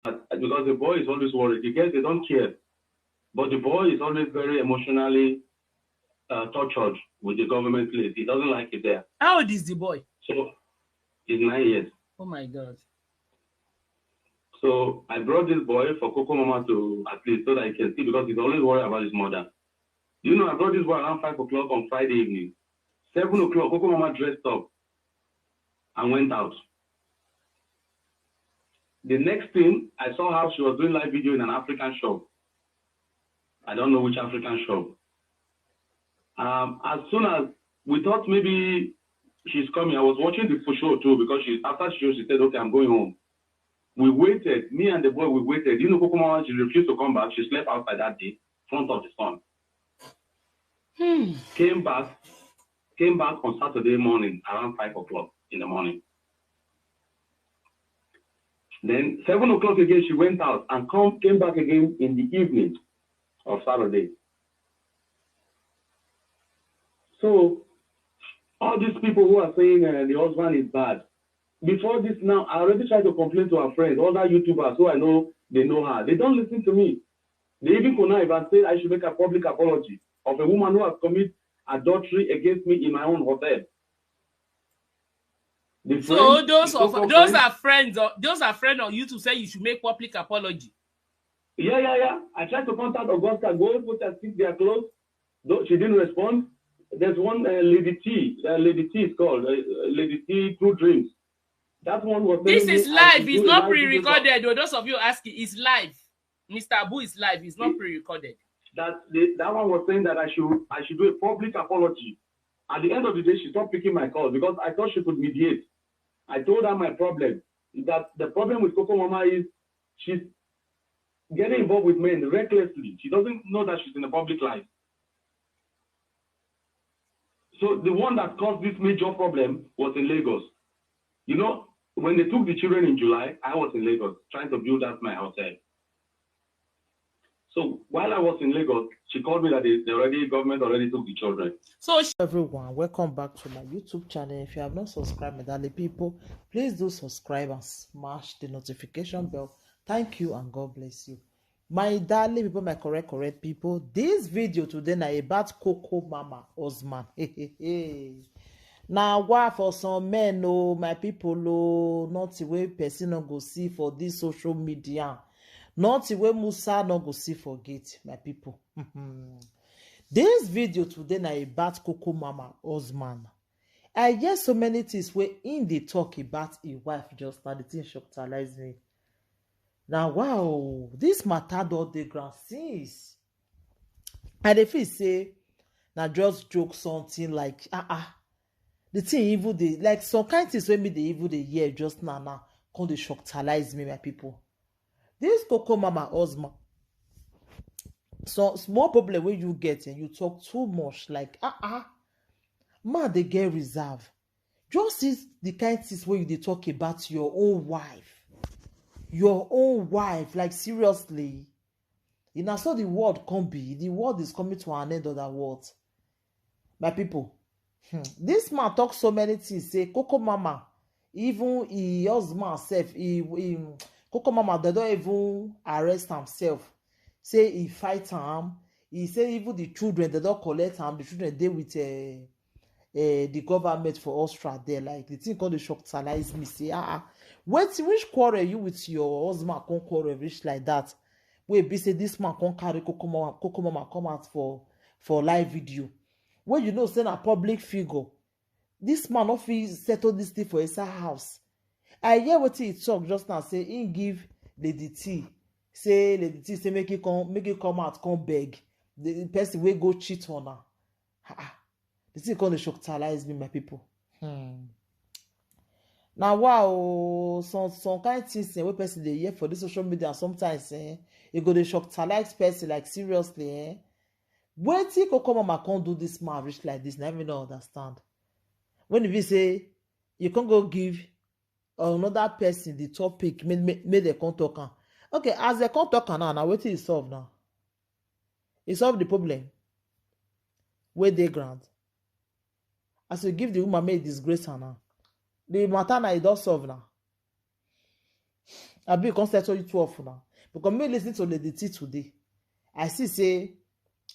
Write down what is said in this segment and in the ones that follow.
because the boy is always worried. The girls, they don't care. But the boy is always very emotionally tortured with the government place. He doesn't like it there. How old is the boy? So he's 9 years. Oh my God. So I brought this boy for Koko Mama to at least so that he can see because he's always worried about his mother. You know, I brought this boy around 5 o'clock on Friday evening. 7 o'clock, Koko Mama dressed up and went out. The next thing, I saw how she was doing live video in an African shop. I don't know which African shop. As soon as we thought maybe she's coming, I was watching the show too because after the show, she said, okay, I'm going home. We waited, me and the boy, we waited. You know, Koko Mama, she refused to come back. She slept outside that day, front of the sun. Came back on Saturday morning around 5 o'clock in the morning. Then 7 o'clock again, she went out and came back again in the evening of Saturday. So all these people who are saying the husband is bad, before this now, I already tried to complain to our friends, other YouTubers who I know, they know her. They don't listen to me. They even connive and say I should make a public apology of a woman who has committed adultery against me in my own hotel. So those are friends of YouTube say you should make public apology. Yeah. I tried to contact Augusta Gold, put her stick their clothes. She didn't respond. There's one Lady T is called Lady T True Dreams. That one was. This is live. It's not pre-recorded. Those of you asking, it's live. Mr. Abu is live. It's not pre-recorded. That one was saying that I should do a public apology. At the end of the day, she stopped picking my call because I thought she could mediate. I told her my problem. That the problem with Koko Mama is she's getting involved with men recklessly. She doesn't know that she's in the public life. So the one that caused this major problem was in Lagos. You know, when they took the children in July, I was in Lagos trying to build out my hotel. So while I was in Lagos, she called me that the government already took the children. So everyone, welcome back to my YouTube channel. If you have not subscribed, my darling people, please do subscribe and smash the notification bell. Thank you and God bless you. My darling people, my correct people, this video today na about Koko Mama husband. Now why for some men, oh my people, oh not the way person no go see for this social media. Not the way Musa no go see forget, my people. This video today na about Koko Mama husband. I hear so many things where in the talk about a wife just now. The thing shocked me. Now wow, this matter don dey ground since. I dey feel say na just joke something like the thing even dey like some kind things wey me dey even dey hear just now come dey shockalize me, my people. This Koko Mama husband, so small problem wey you get and you talk too much like man dey get reserve. Just see the kind things wey you dey talk about your own wife. Your own wife, like seriously. You know, so the world can be. The world is coming to an end of that world. My people, this man talk so many things. Say Koko Mama, even he husband self, Koko Mama, they don't even arrest himself. Say he fight him. He say even the children, they don't collect him. The children they with the government for Austria there. Like the thing called the shockalize me. Say which quarrel you with your husband can't quarrel reach like that? Wait, be say this man can't carry Koko Mama come out for live video. When you know say a public figure, this man not fit settle this thing for his house. I hear what he talk just now. Say he give Lady T. Say Lady T say make it come out, come beg. The person will go cheat on her. The thing called the shockalize me, my people. Now wow, some kind of things wey person dey hear for this social media sometimes you go dey shockalize person like seriously wetin Koko Mama can't do this man reach like this, na me no understand. When you be say you can't go give another person the topic make they come talk am. Okay, as they come talk am now wetin e solve now? E solve the problem wey dey ground. As you give the woman make disgrace her now. The matter na e don solve now. I be constantly tell you 12 now. Because me listen to Lady T today. I see say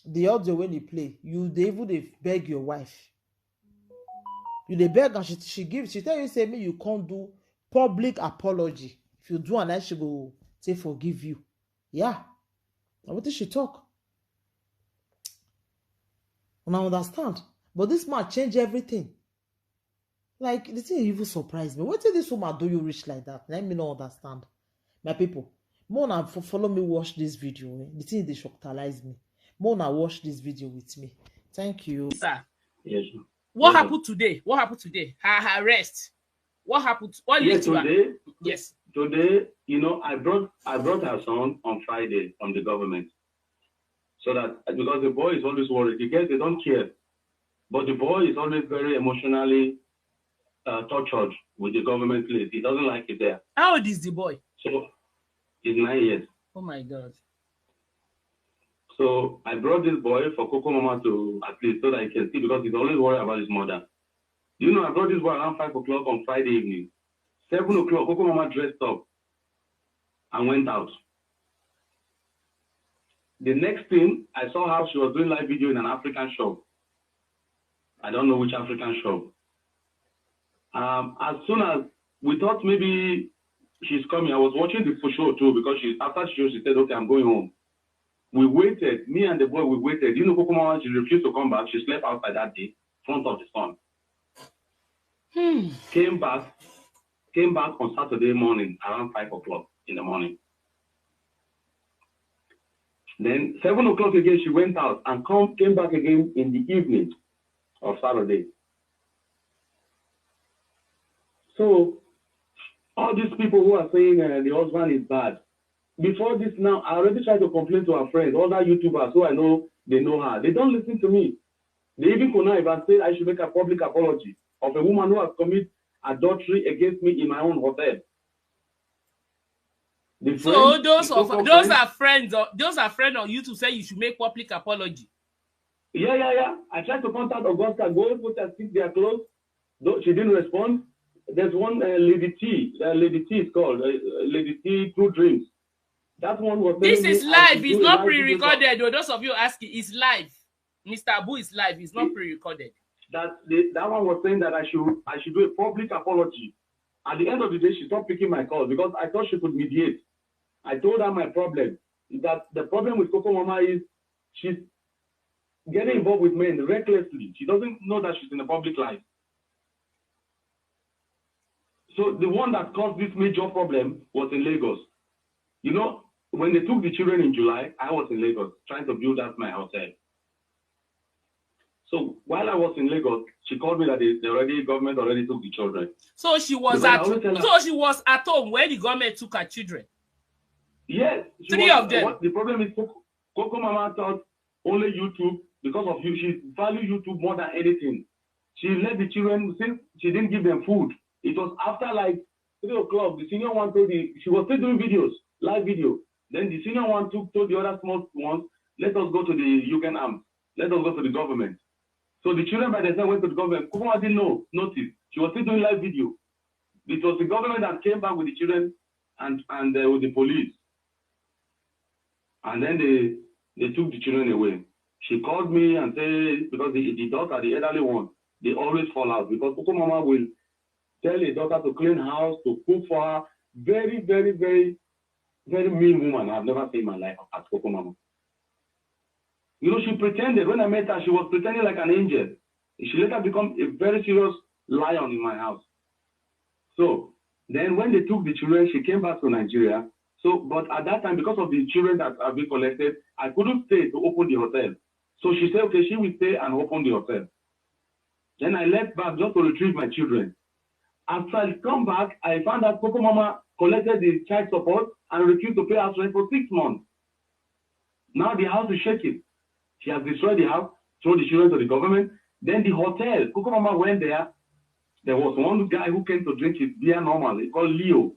the audio when you play, you dey even dey beg your wife. You dey beg and she tell you say me you can't do public apology. If you do, and then she go say forgive you. Yeah. Now what did she talk? And I understand. But this man change everything. Like the thing even surprised me. What did this woman do you reach like that? Let me not understand. My people, more now follow me watch this video. The thing they shocktalize me. More now watch this video with me. Thank you. Sir. Yes. What happened today? What happened today? Her arrest. What happened? What led to her? Yes. Today, you know, I brought her son on Friday from the government. So that because the boy is always worried. The girls, they don't care. But the boy is always very emotionally tortured with the government place. He doesn't like it there. How old is the boy? So he's 9 years. Oh my God. So I brought this boy for Koko Mama to at least so that he can see because he's always worried about his mother. You know, I brought this boy around 5 o'clock on Friday evening. 7 o'clock, Koko Mama dressed up and went out. The next thing, I saw how she was doing live video in an African shop. I don't know which African shop. As soon as we thought maybe she's coming, I was watching the show too because after the show, she said, okay, I'm going home. We waited, me and the boy, we waited. You know, Koko Mama, she refused to come back. She slept outside that day, front of the sun. Came back on Saturday morning, around 5 o'clock in the morning. Then 7 o'clock again, she went out and came back again in the evening of Saturday. So, all these people who are saying the husband is bad, before this now, I already tried to complain to her friends, other YouTubers who I know, they know her. They don't listen to me. They even connive and say I should make a public apology of a woman who has committed adultery against me in my own hotel. So those are friends of YouTube say you should make public apology. Yeah. I tried to contact Augusta, go put her stick their clothes. She didn't respond. There's one Lady T. Lady T is called Lady T True Dreams. That one was. This is live. It's not pre-recorded. Those of you asking, it's live. Mr. Abu is live. It's not pre-recorded. That one was saying that I should do a public apology. At the end of the day, she stopped picking my calls because I thought she could mediate. I told her my problem. That the problem with Koko Mama is she's getting involved with men recklessly. She doesn't know that she's in the public life. So the one that caused this major problem was in Lagos. You know, when they took the children in July, I was in Lagos trying to build out my hotel. So while I was in Lagos, she called me that the government already took the children. So she was she was at home where the government took her children. Yes, three of them. The problem is Koko Mama thought only YouTube because of you. She valued YouTube more than anything. She let the children since she didn't give them food. It was after like 3 o'clock. The senior one told she was still doing videos, live video. Then the senior one told the other small ones, let us go to the Yugen Arms. Let us go to the government. So the children by the time went to the government. Koko Mama didn't notice. She was still doing live video. It was the government that came back with the children and with the police. And then they took the children away. She called me and said, because the daughter, the elderly one, they always fall out because Koko Mama will tell a daughter to clean house, to cook for her. Very, very, very, very mean woman. I've never seen in my life as Koko Mama. You know, she pretended, when I met her, she was pretending like an angel. She later became a very serious lion in my house. So, then when they took the children, she came back to Nigeria. So, but at that time, because of the children that have been collected, I couldn't stay to open the hotel. So she said, okay, she will stay and open the hotel. Then I left back just to retrieve my children. After I come back, I found that Koko Mama collected the child support and refused to pay house rent for 6 months. Now the house is shaking. She has destroyed the house, thrown the children to the government. Then the hotel, Koko Mama went there. There was one guy who came to drink his beer normally, called Leo.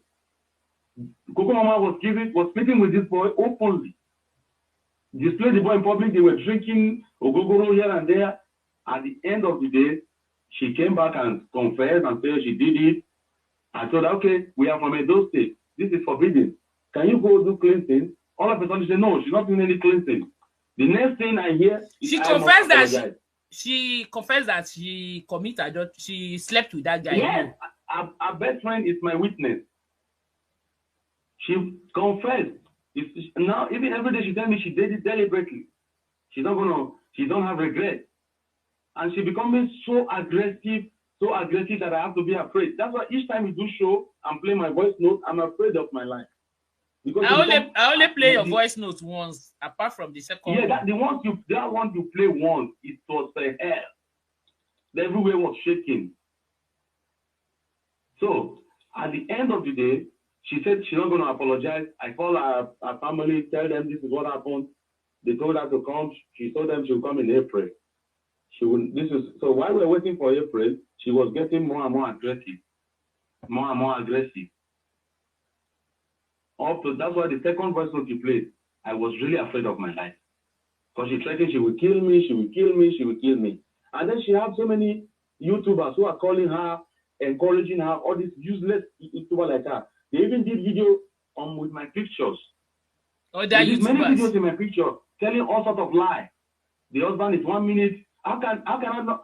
Koko Mama was speaking with this boy openly. Displayed the boy in public. They were drinking ogogoro here and there. At the end of the day, she came back and confessed and said she did it. I told her, okay, we are from Edo State. This is forbidden. Can you go do cleansing? All of a sudden, she said, no, she's not doing any cleansing. The next thing I hear is she confessed that she confessed that she committed adultery. She slept with that guy. Yes, her best friend is my witness. She confessed. Now, even every day she tells me she did it deliberately. She don't have regret. And she becoming so aggressive that I have to be afraid. That's why each time we do show and play my voice note, I'm afraid of my life. Because I only play your voice notes once, apart from the second one. Yeah, that one you play once, it was hell. Everywhere was shaking. So at the end of the day, she said she's not going to apologize. I called her family, tell them this is what happened. They told her to come. She told them she'll come in April. So while we were waiting for April, she was getting more and more aggressive. More and more aggressive. That's why the second voice note you played, I was really afraid of my life. Because she threatened she would kill me, she would kill me, she would kill me. And then she had so many YouTubers who are calling her, encouraging her, all these useless YouTubers like her. They even did video with my pictures. Oh, there are YouTubers. Many videos in my picture telling all sorts of lies. The husband is 1 minute. How can I not?